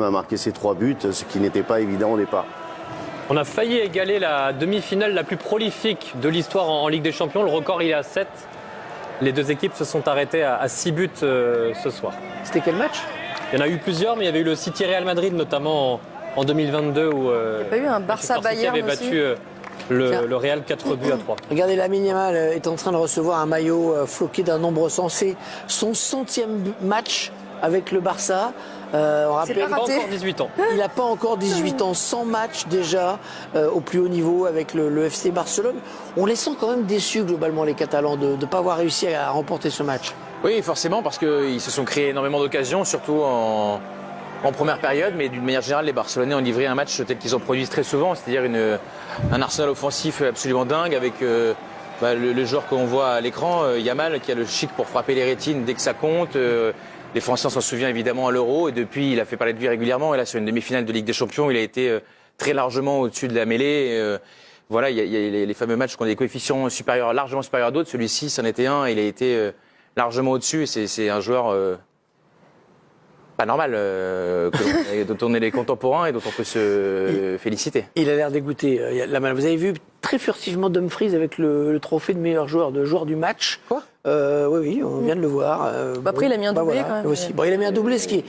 a marqué ses 3 buts, ce qui n'était pas évident au départ. On a failli égaler la demi-finale la plus prolifique de l'histoire en Ligue des Champions. Le record, il est à 7. Les deux équipes se sont arrêtées à 6 buts ce soir. C'était quel match? Il y en a eu plusieurs, mais il y avait eu le City Real Madrid, notamment en 2022, où Il n'y a pas eu un Barça-Bayern avait battu le Real 4 buts à 3. Regardez, Lamine Yamal est en train de recevoir un maillot floqué d'un nombre sensé. Son 100e match avec le Barça. On rappelle, Il n'a pas encore 18 ans. Il n'a pas encore 18 ans, 100 matchs déjà au plus haut niveau avec le FC Barcelone. On les sent quand même déçus globalement les Catalans de ne pas avoir réussi à remporter ce match. Oui, forcément, parce qu'ils se sont créés énormément d'occasions, surtout en première période, mais d'une manière générale, les Barcelonais ont livré un match tel qu'ils en produisent très souvent, c'est-à-dire un arsenal offensif absolument dingue avec le joueur qu'on voit à l'écran, Yamal, qui a le chic pour frapper les rétines dès que ça compte. Les Français, on s'en souvient évidemment à l'Euro, et depuis, il a fait parler de lui régulièrement. Et là, sur une demi-finale de Ligue des Champions, il a été très largement au-dessus de la mêlée. Voilà, il y a les fameux matchs qui ont des coefficients supérieurs, largement supérieurs à d'autres. Celui-ci, c'en était un, il a été largement au-dessus. C'est un joueur pas normal, dont on est les contemporains et dont on peut se féliciter. Il a l'air dégoûté. Vous avez vu très furtivement Dumfries avec le trophée de meilleur joueur du match. Quoi? Oui, on vient de le voir. Après, il a mis un doublé quand même. Aussi. Bon, il a mis un doublé, ce qui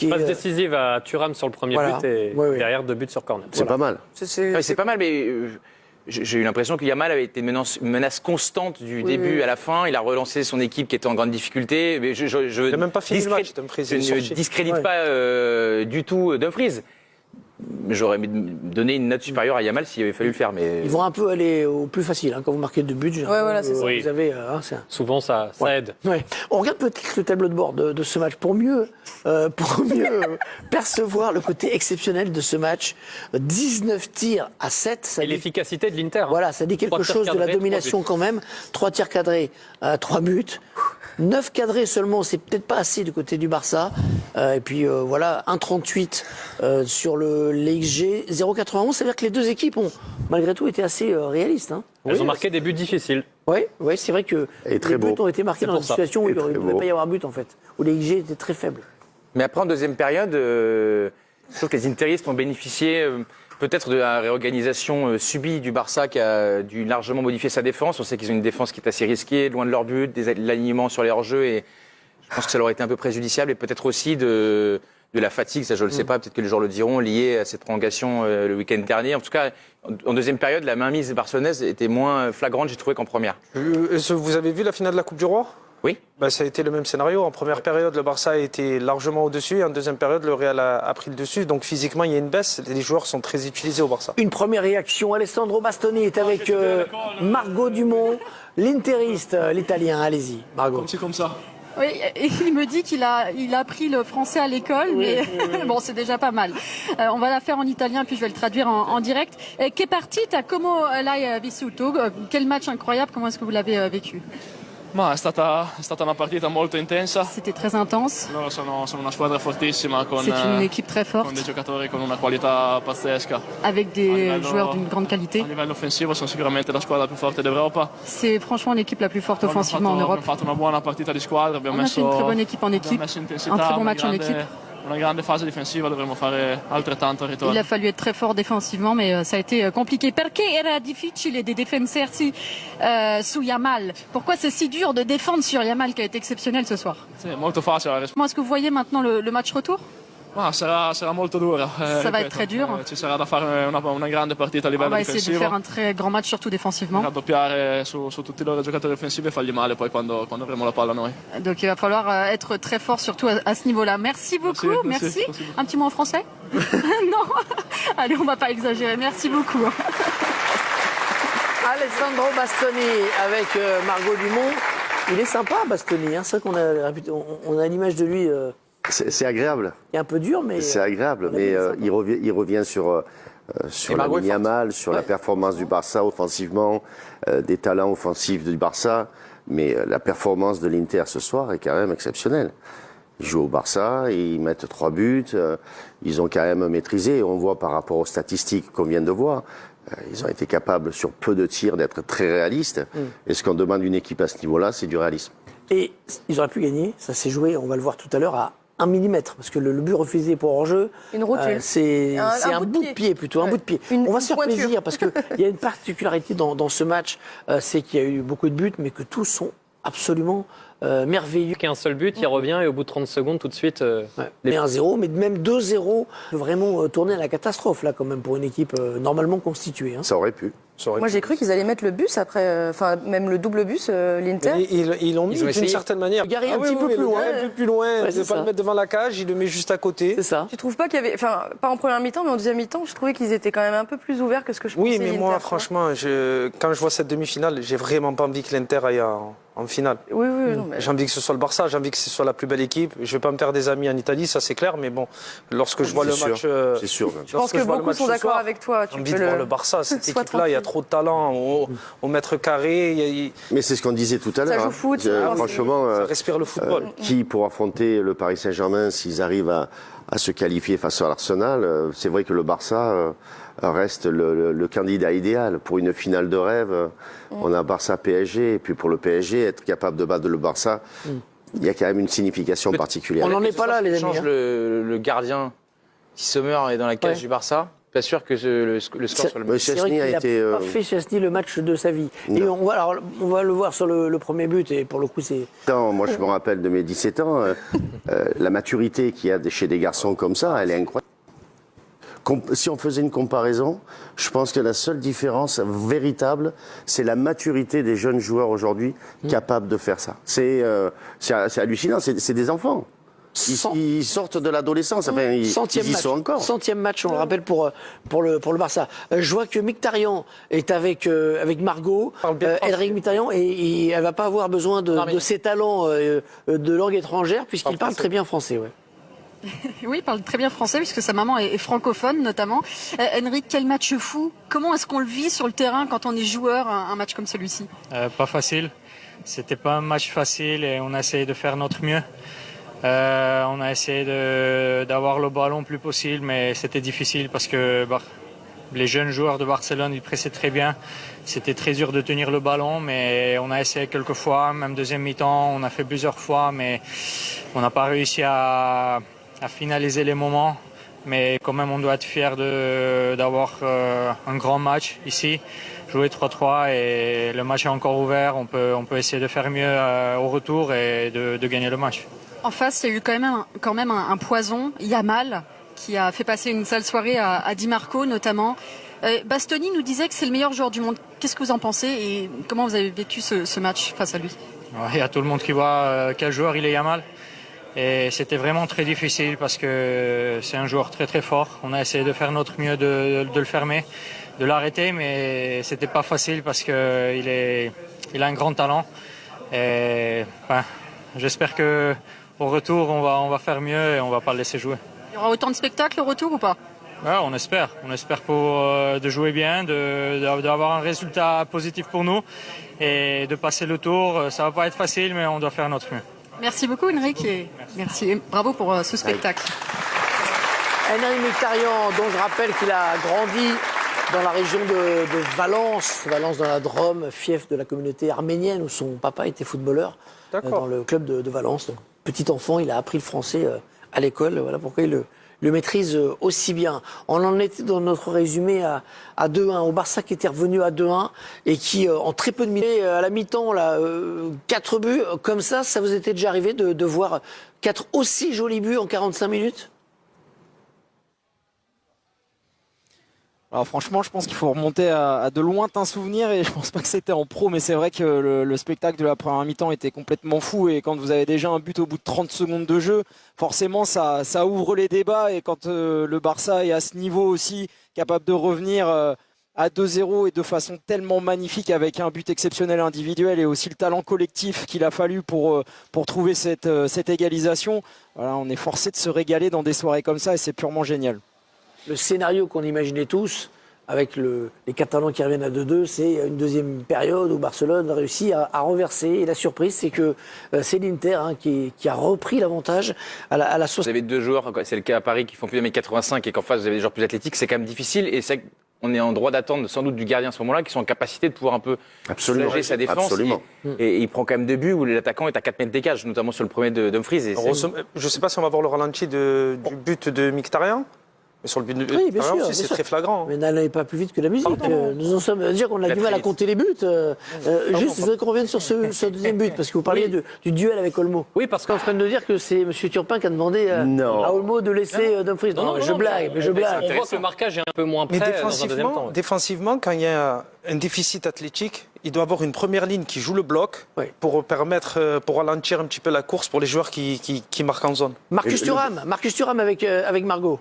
est Passe décisive à Thuram sur le premier but et derrière 2 buts sur corner. C'est pas mal. C'est pas mal, mais j'ai eu l'impression que Yamal avait été une menace constante du début à la fin. Il a relancé son équipe qui était en grande difficulté. Mais il n'a même pas fini le match, Dumfries. Je ne discrédite pas du tout Dumfries. J'aurais donné une note supérieure à Yamal s'il avait fallu le faire. Mais ils vont un peu aller au plus facile quand vous marquez 2 buts. Voilà, c'est ça. Oui. Vous avez, Souvent, ça aide. Ouais. On regarde peut-être le tableau de bord de ce match pour mieux percevoir le côté exceptionnel de ce match. 19 tirs à 7. Et l'efficacité de l'Inter. Voilà, ça dit quelque chose de la domination quand même. 3 tirs cadrés, 3 buts. 9 cadrés seulement, c'est peut-être pas assez du côté du Barça. Et puis voilà, 1,38 sur les XG, 0,91. Ça veut dire que les deux équipes ont, malgré tout, été assez réalistes. Hein. Elles ont marqué des buts difficiles. Oui, c'est vrai que les buts ont été marqués dans une situation où il ne devait pas y avoir but, en fait. Où les XG étaient très faibles. Mais après, en deuxième période, je trouve que les interistes ont bénéficié peut-être de la réorganisation subie du Barça qui a dû largement modifier sa défense. On sait qu'ils ont une défense qui est assez risquée, loin de leur but, l'alignement sur les hors-jeux, et je pense que ça leur a été un peu préjudiciable, et peut-être aussi de la fatigue, ça je ne le sais pas, peut-être que les joueurs le diront, lié à cette prolongation le week-end dernier. En tout cas, en deuxième période, la mainmise barcelonaise était moins flagrante, j'ai trouvé, qu'en première. Vous avez vu la finale de la Coupe du Roi? Oui. Ça a été le même scénario. En première période, le Barça a été largement au-dessus. Et en deuxième période, le Real a pris le dessus. Donc physiquement, il y a une baisse. Les joueurs sont très utilisés au Barça. Une première réaction. Alessandro Bastoni est avec Margot Dumont, l'interiste, l'italien. Allez-y, Margot. C'est comme ça. Oui, il me dit qu'il a appris le français à l'école, mais bon, c'est déjà pas mal. On va la faire en italien, puis je vais le traduire en direct. Che partita, come l'hai vissuto? Quel match incroyable, comment est-ce que vous l'avez vécu? Ma è stata una partita molto intensa. C'était très intense. Loro sono una squadra fortissima C'est une équipe très con forte, dei giocatori con una qualità pazzesca. avec des joueurs d'une grande qualité. A livello offensivo sono sicuramente la squadra più forte d'Europa. C'est franchement l'équipe la plus forte offensivement en Abbiamo Europe. fatto una buona partita di squadra, abbiamo On a fait une très bonne équipe en équipe, abbiamo messo intensità, un très bon match en équipe. una grande fase difensiva, dovremmo fare altrettanto al ritorno. Il a fallu être très fort défensivement, mais ça a été compliqué. Perché era difficile di difendersi su Yamal? Pourquoi c'est si dur de défendre sur Yamal qui a été exceptionnel ce soir? Sì, molto facile la risposta. Comment est-ce que vous voyez maintenant le match retour? Ma sarà molto dura. Ça va être très dur. Ci sarà da fare una grande partita a On livello va essayer de difensivo. faire un très grand match, surtout défensivement. Raddoppiare su tutti i loro giocatori offensivi e fargli male poi quando avremo la palla noi. Donc il va falloir être très fort, surtout à ce niveau-là. Merci beaucoup. Merci. Un petit mot en français? Non. Allez, on va pas exagérer. Merci beaucoup. Alessandro Bastoni avec Margot Dumont. Il est sympa, Bastoni. Hein. C'est vrai qu'on a l'image de lui. C'est agréable. Il est un peu dur, mais. C'est agréable, mais il revient sur Lamine Yamal, sur la performance du Barça offensivement, des talents offensifs du Barça. Mais la performance de l'Inter ce soir est quand même exceptionnelle. Ils jouent au Barça, ils mettent 3 buts, ils ont quand même maîtrisé. On voit par rapport aux statistiques qu'on vient de voir, ils ont été capables sur peu de tirs d'être très réalistes. Et ce qu'on demande d'une équipe à ce niveau-là, c'est du réalisme. Et ils auraient pu gagner, ça s'est joué, on va le voir tout à l'heure, à 1 millimètre, parce que le but refusé pour hors-jeu, une rotule. C'est un bout de pied plutôt, un bout de pied. On va se faire pointure. plaisir, parce qu'il y a une particularité dans ce match, c'est qu'il y a eu beaucoup de buts, mais que tous sont absolument merveilleux. Qu'un seul but, il revient et au bout de 30 secondes, tout de suite... Mais 1-0, mais même 2-0, peut vraiment tourner à la catastrophe, là, quand même, pour une équipe normalement constituée. Hein. Ça aurait pu. Moi, j'ai cru qu'ils allaient mettre le bus après, enfin, même le double bus, l'Inter. Ils l'ont mis d'une certaine manière. Garé un petit peu plus loin. Un peu plus loin, Ouais, de ne pas le mettre devant la cage, il le met juste à côté. C'est ça. Tu trouves pas qu'il y avait, enfin, pas en première mi-temps, mais en deuxième mi-temps, je trouvais qu'ils étaient quand même un peu plus ouverts que ce que je pensais. Oui, mais moi, l'Inter, franchement, quand je vois cette demi-finale, j'ai vraiment pas envie que l'Inter aille en finale. Oui, non, mais... J'ai envie que ce soit le Barça, j'ai envie que ce soit la plus belle équipe. Je vais pas me faire des amis en Italie, ça c'est clair, mais bon, lorsque je vois le match... C'est sûr. Je pense que beaucoup sont d'accord avec toi. J'ai envie de voir le Barça, cette équipe-là, il y a trop de talent au mètre carré. Mais c'est ce qu'on disait tout à l'heure. Ça joue foot. Franchement, Ça respire le football. qui pour affronter le Paris Saint-Germain, s'ils arrivent à se qualifier face à l'Arsenal, c'est vrai que le Barça reste le candidat idéal. Pour une finale de rêve, on a Barça-PSG, et puis pour le PSG, être capable de battre le Barça, il y a quand même une signification particulière. On n'en est pas là, les amis. Change le gardien. Si Sommer est dans la cage du Barça, pas sûr que le score soit le même. C'est vrai qu'il n'a pas fait Chesney le match de sa vie. Et on va le voir sur le premier but, et pour le coup, c'est... Moi, je me rappelle de mes 17 ans, la maturité qu'il y a chez des garçons comme ça, elle est incroyable. Si on faisait une comparaison, je pense que la seule différence véritable, c'est la maturité des jeunes joueurs aujourd'hui capables de faire ça. C'est hallucinant, c'est des enfants. Ils sortent de l'adolescence, enfin, ils y sont encore. 100e match, on le rappelle, pour le Barça. Je vois que Mkhitaryan est avec Margot, Elric Mkhitaryan, et elle va pas avoir besoin de ses talents de langue étrangère, puisqu'il parle très bien français. Ouais. Oui, il parle très bien français puisque sa maman est francophone notamment. Henrik, quel match fou. Comment est-ce qu'on le vit sur le terrain quand on est joueur, un match comme celui-ci? Pas facile. C'était pas un match facile et on a essayé de faire notre mieux. On a essayé d'avoir le ballon le plus possible, mais c'était difficile parce que les jeunes joueurs de Barcelone, ils pressaient très bien. C'était très dur de tenir le ballon, mais on a essayé quelques fois, même deuxième mi-temps, on a fait plusieurs fois, mais on n'a pas réussi à finaliser les moments. Mais quand même, on doit être fier d'avoir un grand match ici, jouer 3-3 et le match est encore ouvert. On peut essayer de faire mieux au retour et de gagner le match. En face, il y a eu quand même un poison, Yamal, qui a fait passer une sale soirée à Di Marco notamment. Bastoni nous disait que c'est le meilleur joueur du monde. Qu'est-ce que vous en pensez et comment vous avez vécu ce match face à lui? Il y a tout le monde qui voit quel joueur il est, Yamal. Et c'était vraiment très difficile parce que c'est un joueur très très fort. On a essayé de faire notre mieux de le fermer, de l'arrêter, mais c'était pas facile parce qu'il a un grand talent. Et j'espère que au retour on va faire mieux et on va pas le laisser jouer. Il y aura autant de spectacles au retour ou pas? Ouais, on espère de jouer bien, d'avoir un résultat positif pour nous et de passer le tour. Ça va pas être facile, mais on doit faire notre mieux. Merci beaucoup Henrik et merci. Et bravo pour ce spectacle. Henrik Mkhitaryan, dont je rappelle qu'il a grandi dans la région de Valence dans la Drôme, fief de la communauté arménienne où son papa était footballeur dans le club de Valence. Donc, petit enfant, il a appris le français à l'école, voilà pourquoi il le maîtrise aussi bien. On en était dans notre résumé à 2-1, au Barça qui était revenu à 2-1 et qui, en très peu de minutes, à la mi-temps, 4 buts, comme ça vous était déjà arrivé de voir 4 aussi jolis buts en 45 minutes? Alors franchement, je pense qu'il faut remonter à de lointains souvenirs et je pense pas que c'était en pro, mais c'est vrai que le spectacle de la première mi-temps était complètement fou et quand vous avez déjà un but au bout de 30 secondes de jeu, forcément ça ouvre les débats et quand le Barça est à ce niveau aussi, capable de revenir à 2-0 et de façon tellement magnifique avec un but exceptionnel individuel et aussi le talent collectif qu'il a fallu pour trouver cette égalisation, voilà, on est forcé de se régaler dans des soirées comme ça et c'est purement génial. Le scénario qu'on imaginait tous, avec les Catalans qui reviennent à 2-2, c'est une deuxième période où Barcelone a réussi à renverser. Et la surprise, c'est que c'est l'Inter qui a repris l'avantage à la 60. Vous avez deux joueurs, c'est le cas à Paris, qui font plus de 1m85 et qu'en face vous avez des joueurs plus athlétiques, c'est quand même difficile. Et on est en droit d'attendre sans doute du gardien à ce moment-là, qui sont en capacité de pouvoir un peu soulager sa défense. Absolument. Et il prend quand même 2 buts où l'attaquant est à 4 mètres d'écart, notamment sur le premier de Dumfries. Je ne sais pas si on va voir le ralenti du but de Mkhitaryan. Mais sur le but de Mkhitaryan aussi, c'est très flagrant. Mais n'allez pas plus vite que la musique. Nous en sommes à dire qu'on a du mal à compter les buts. Juste, je voudrais qu'on revienne sur ce deuxième but, parce que vous parliez du duel avec Olmo. Oui, parce qu'on est en train de dire que c'est M. Turpin qui a demandé à Olmo de laisser Dumfries. Non, je blague. On voit que le marquage est un peu moins près dans un deuxième temps. Défensivement, quand il y a un déficit athlétique, il doit avoir une première ligne qui joue le bloc pour ralentir un petit peu la course pour les joueurs qui marquent en zone. Marcus Thuram avec Margot.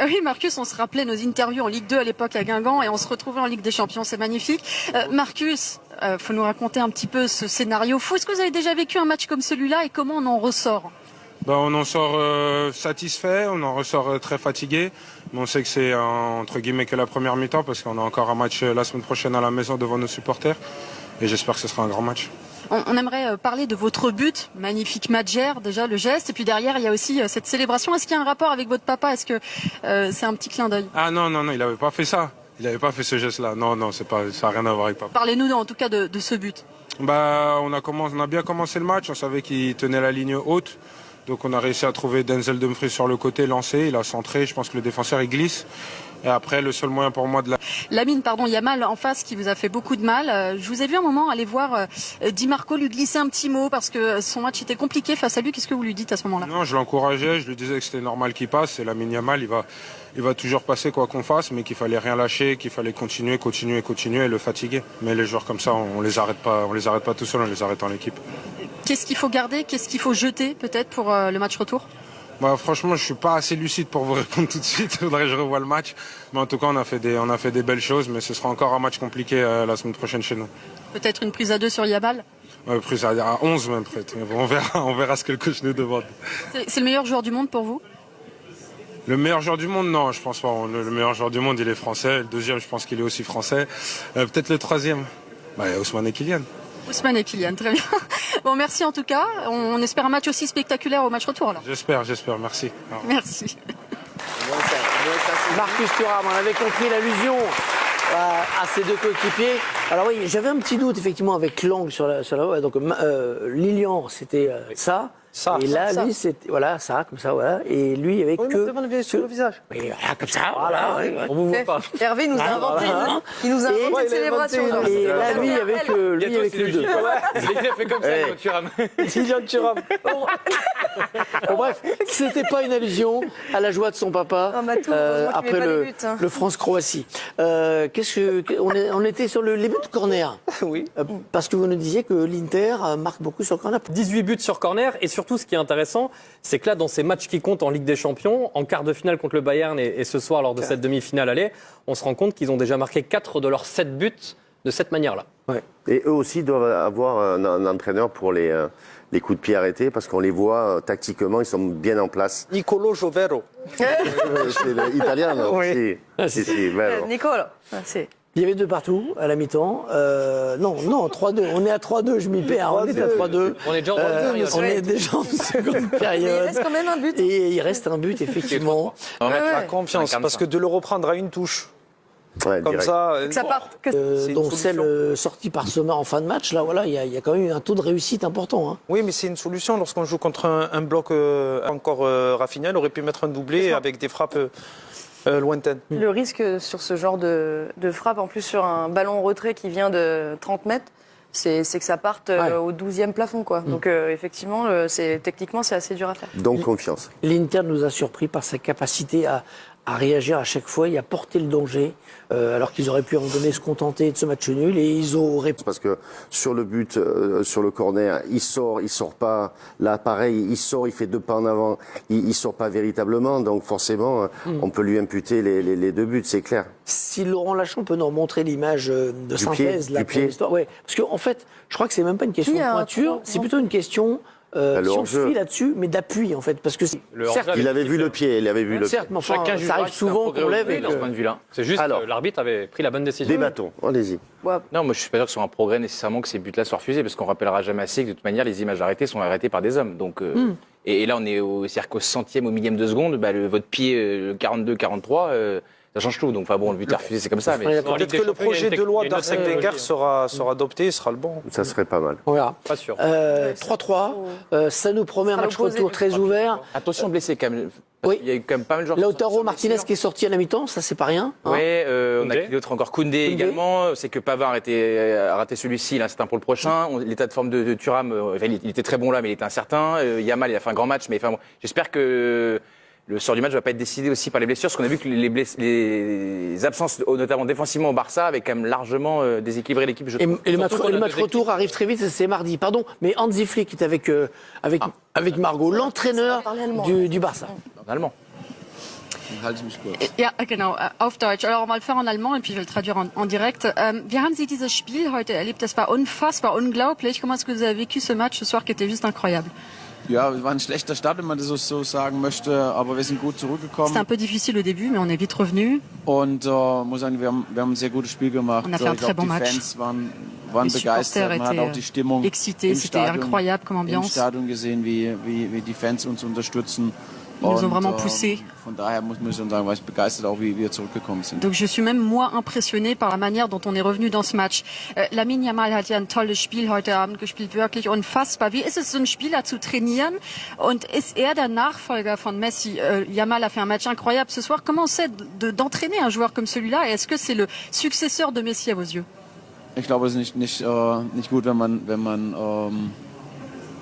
Oui, Marcus, on se rappelait nos interviews en Ligue 2 à l'époque à Guingamp et on se retrouvait en Ligue des Champions, c'est magnifique. Marcus, faut nous raconter un petit peu ce scénario fou. Est-ce que vous avez déjà vécu un match comme celui-là et comment on en ressort? On en sort satisfait, on en ressort très fatigué. Mais on sait que c'est entre guillemets que la première mi-temps parce qu'on a encore un match la semaine prochaine à la maison devant nos supporters. Et j'espère que ce sera un grand match. On aimerait parler de votre but, magnifique Madjer, déjà le geste, et puis derrière il y a aussi cette célébration. Est-ce qu'il y a un rapport avec votre papa? Est-ce que c'est un petit clin d'œil? Ah non, il n'avait pas fait ça. Il n'avait pas fait ce geste-là. Non, ça n'a rien à voir avec papa. Parlez-nous en tout cas de ce but. On a bien commencé le match, on savait qu'il tenait la ligne haute. Donc on a réussi à trouver Denzel Dumfries sur le côté, lancé, il a centré, je pense que le défenseur il glisse. Et après, le seul moyen pour moi de Lamine, Yamal en face qui vous a fait beaucoup de mal. Je vous ai vu un moment aller voir Di Marco lui glisser un petit mot parce que son match était compliqué face à lui. Qu'est-ce que vous lui dites à ce moment-là? Non, je l'encourageais, je lui disais que c'était normal qu'il passe. Et Lamine Yamal, il va toujours passer quoi qu'on fasse, mais qu'il fallait rien lâcher, qu'il fallait continuer et le fatiguer. Mais les joueurs comme ça, on les arrête pas tout seul, on les arrête en équipe. Qu'est-ce qu'il faut garder? Qu'est-ce qu'il faut jeter peut-être pour le match retour? Franchement, je suis pas assez lucide pour vous répondre tout de suite. Il faudrait que je revoie le match. Mais en tout cas, on a fait des belles choses. Mais ce sera encore un match compliqué la semaine prochaine chez nous. Peut-être une prise à 2 sur Yamal? Prise à 11 même peut-être. On verra ce que le coach nous demande. C'est le meilleur joueur du monde pour vous? Le meilleur joueur du monde, non, je pense pas. Le meilleur joueur du monde, il est français. Le deuxième, je pense qu'il est aussi français. Peut-être le troisième. Ousmane et Kylian. Ousmane et Kylian, très bien. Bon, merci en tout cas. On espère un match aussi spectaculaire au match retour alors. J'espère, merci. Merci. Marcus Thuram, on avait compris l'allusion à ces deux coéquipiers. Alors oui, j'avais un petit doute effectivement avec l'angle sur la donc Lilian, c'était ça. Et là, lui, c'était ça, comme ça, voilà. Et lui, avec sur le visage. Oui, voilà, comme ça, voilà. On vous voit pas. Hervé nous a inventé une célébration. Et là, lui, avec les deux. Il a fait comme ça, Thuram. Thuram. Bon, bref, c'était pas une allusion à la joie de son papa après le France-Croatie. On était sur les buts de corner. Oui. Parce que vous nous disiez que l'Inter marque beaucoup sur corner. 18 buts sur corner et surtout ce qui est intéressant, c'est que là dans ces matchs qui comptent en Ligue des Champions, en quart de finale contre le Bayern et ce soir lors de cette demi-finale aller, on se rend compte qu'ils ont déjà marqué 4 de leurs 7 buts de cette manière-là. Ouais. Et eux aussi doivent avoir un entraîneur pour les coups de pied arrêtés parce qu'on les voit tactiquement, ils sont bien en place. Nicolo Jovero. C'est l'italien, non? Oui. Si, Nicolas, c'est... Il y avait 2 partout à la mi-temps. Non, 3-2. On est à 3-2, je m'y perds. On est à 3-2. On est déjà en seconde période. On est déjà en seconde période. Mais il reste quand même un but. Et il reste un but, effectivement. On va mettre la confiance, parce que de le reprendre à une touche. Ouais, comme direct. ça. Que ça part. Donc celle sortie par Sommer en fin de match, là, voilà, il y a quand même un taux de réussite important. Hein. Oui, mais c'est une solution lorsqu'on joue contre un bloc encore Rafinha. Il aurait pu mettre un doublé avec des frappes. Lointaine. Le risque sur ce genre de frappe, en plus sur un ballon retrait qui vient de 30 mètres, c'est que ça parte au 12e plafond. Quoi. Donc effectivement, techniquement, c'est assez dur à faire. Donc confiance. L'Inter nous a surpris par sa capacité à réagir à chaque fois et à porter le danger, alors qu'ils auraient pu en donner se contenter de ce match nul et ils auraient... Parce que sur le but, sur le corner, il sort pas. Là, pareil, il sort, il fait 2 pas en avant, il sort pas véritablement. Donc forcément, on peut lui imputer les 2 buts, c'est clair. Si Laurent Lachon peut nous remontrer l'image de synthèse là, pour l'histoire, ouais, parce qu'en fait, je crois que c'est même pas une question de pointure, c'est plutôt une question... si on suit là-dessus, mais d'appui en fait, parce que certes, il avait vu le pied, certes, mais enfin, ça arrive souvent qu'on lève dans ce point de vue-là. C'est juste que l'arbitre avait pris la bonne décision. Débattons, allez-y. Non, moi je suis pas sûr que ce soit un progrès nécessairement que ces buts-là soient refusés, parce qu'on rappellera jamais assez que de toute manière les images arrêtées sont arrêtées par des hommes. Donc et là on est c'est-à-dire qu'au centième, au millième de seconde, votre pied, le 42-43, ça change tout. Donc, enfin bon, le but est refusé, c'est comme ça. Mais peut-être que le projet de loi d'Arsène Wenger sera adopté, sera le bon. Ça serait pas mal. On verra. Pas sûr. 3-3, ça nous promet un match retour très ouvert. attention blessé quand même. Oui. Il y a eu quand même pas mal de joueurs. Lautaro Martinez qui est sorti à la mi-temps, ça c'est pas rien. Oui, on a qui d'autre encore Koundé également. C'est que Pavard a raté celui-ci, il est incertain pour le prochain. L'état de forme de Thuram, il était très bon là, mais il était incertain. Yamal, il a fait un grand match, mais enfin, bon, j'espère que le sort du match ne va pas être décidé aussi par les blessures, parce qu'on a vu que les absences, notamment défensivement au Barça, avaient quand même largement déséquilibré l'équipe. Et le match retour arrive très vite, c'est mardi. Pardon, mais Hansi Flick est avec Margot, l'entraîneur du Barça. En allemand. Ja, genau, auf Deutsch. Alors, on va le faire en allemand et puis je vais le traduire en direct. Wie haben Sie dieses Spiel heute erlebt? Das war unfassbar, unglaublich. Comment est-ce que vous avez vécu ce match ce soir qui était juste incroyable? Ja, es war ein schlechter Start, wenn man das so sagen möchte, aber wir sind gut zurückgekommen. C'était un peu difficile au début, mais on est vite revenu. Und muss sagen, wir haben ein sehr gutes Spiel gemacht. On a fait un très bon match. Die Fans waren begeistert. Man hat auch die Stimmung excités, c'était incroyable comme ambiance. Im Stadion gesehen, wie die Fans uns unterstützen. Ils nous ont vraiment poussé. Von daher muss man schon sagen, war ich begeistert auch, wie wir zurückgekommen sind. Donc je suis même moi impressionné par la manière dont on est revenu dans ce match. Lamine Yamal hat ja ein tolles Spiel heute Abend gespielt, wirklich unfassbar. Wie ist es, so einen Spieler zu trainieren? Und ist er der Nachfolger von Messi? Yamal a fait un match incroyable ce soir. Comment c'est d'entraîner un joueur comme celui-là? Et est-ce que c'est le successeur de Messi à vos yeux? Ich glaube, es ist nicht gut, wenn man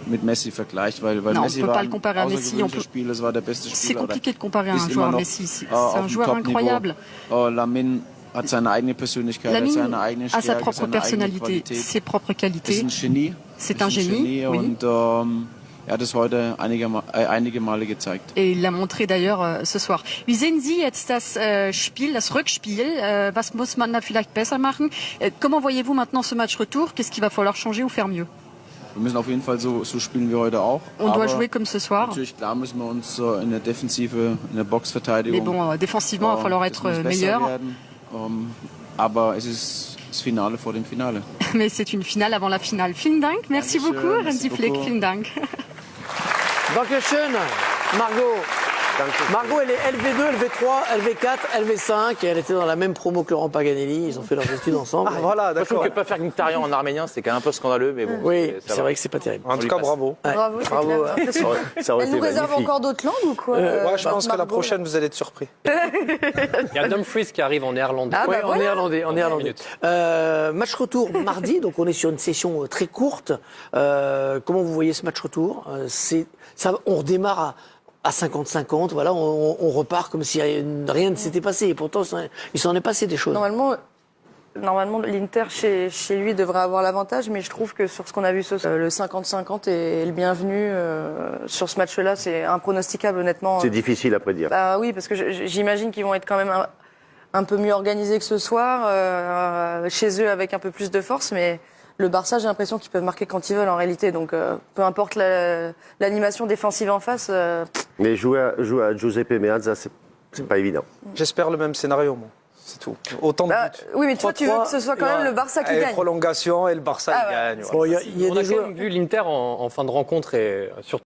mit Messi vergleicht, weil non, Messi on peut war pas le comparer à Messi. Spieler, es war der beste C'est Spieler. compliqué de comparer un joueur à Messi. C'est un joueur incroyable. Lamine hat seine eigene Persönlichkeit, hat seine eigene a sa Stärke, propre seine eigene personnalité, Qualität. ses propres qualités. C'est un Genie. C'est un Génie, oui. Und er hat es heute einige Male gezeigt. Et il l'a montré d'ailleurs ce soir. Wie sehen Sie jetzt das Spiel, das Rückspiel? Was muss man da vielleicht besser machen? Comment voyez-vous maintenant ce match retour? Qu'est-ce qu'il va falloir changer ou faire mieux? Wir müssen auf jeden Fall so spielen wie heute auch. On doit jouer comme ce soir. Natürlich, klar müssen wir uns in der Defensive, in der Boxverteidigung. Mais bon, défensivement, il va falloir être meilleur. Aber es ist das Finale vor dem Finale. Mais c'est une finale avant la finale. Vielen Dank, merci beaucoup, Hansi Flick. Vielen Dank. Dankeschön, Margot. Margot, elle est LV2, LV3, LV4, LV5 et elle était dans la même promo que Laurent Paganelli. Ils ont fait leurs études ensemble. Ah, voilà, Je trouve d'accord. que pas faire Mkhitaryan en arménien, c'est quand même un peu scandaleux, mais bon. Oui, c'est vrai que c'est pas terrible. En tout cas, bravo. Bravo, c'est Bravo. clair. Ça aurait Elle été nous réserve magnifique. encore d'autres langues ou quoi Ouais, je pense que la Margot, prochaine, vous allez être surpris. Il y a Dumfries qui arrive en néerlandais. Ah, bah Ouais, en voilà. néerlandais, en néerlandais. Match retour mardi, donc on est sur une session très courte. Comment vous voyez ce match retour? On redémarre à 50-50, voilà, on repart comme si rien ne s'était passé. Et pourtant, il s'en est passé des choses. Normalement, l'Inter chez lui devrait avoir l'avantage, mais je trouve que sur ce qu'on a vu ce soir, le 50-50 est le bienvenu. Sur ce match-là, c'est impronosticable, honnêtement. C'est difficile à prédire. Bah oui, parce que j'imagine qu'ils vont être quand même un peu mieux organisés que ce soir, chez eux avec un peu plus de force, mais le Barça, j'ai l'impression qu'ils peuvent marquer quand ils veulent en réalité. Donc peu importe l'animation défensive en face. Mais jouer à Giuseppe Meazza, c'est pas évident. J'espère le même scénario, moi. C'est tout. Autant de buts. Oui, mais toi, tu veux que ce soit quand même le Barça qui gagne. Prolongation et le Barça, il gagne. Bon, il y a On des a quand joueurs. même vu l'Inter en fin de rencontre et surtout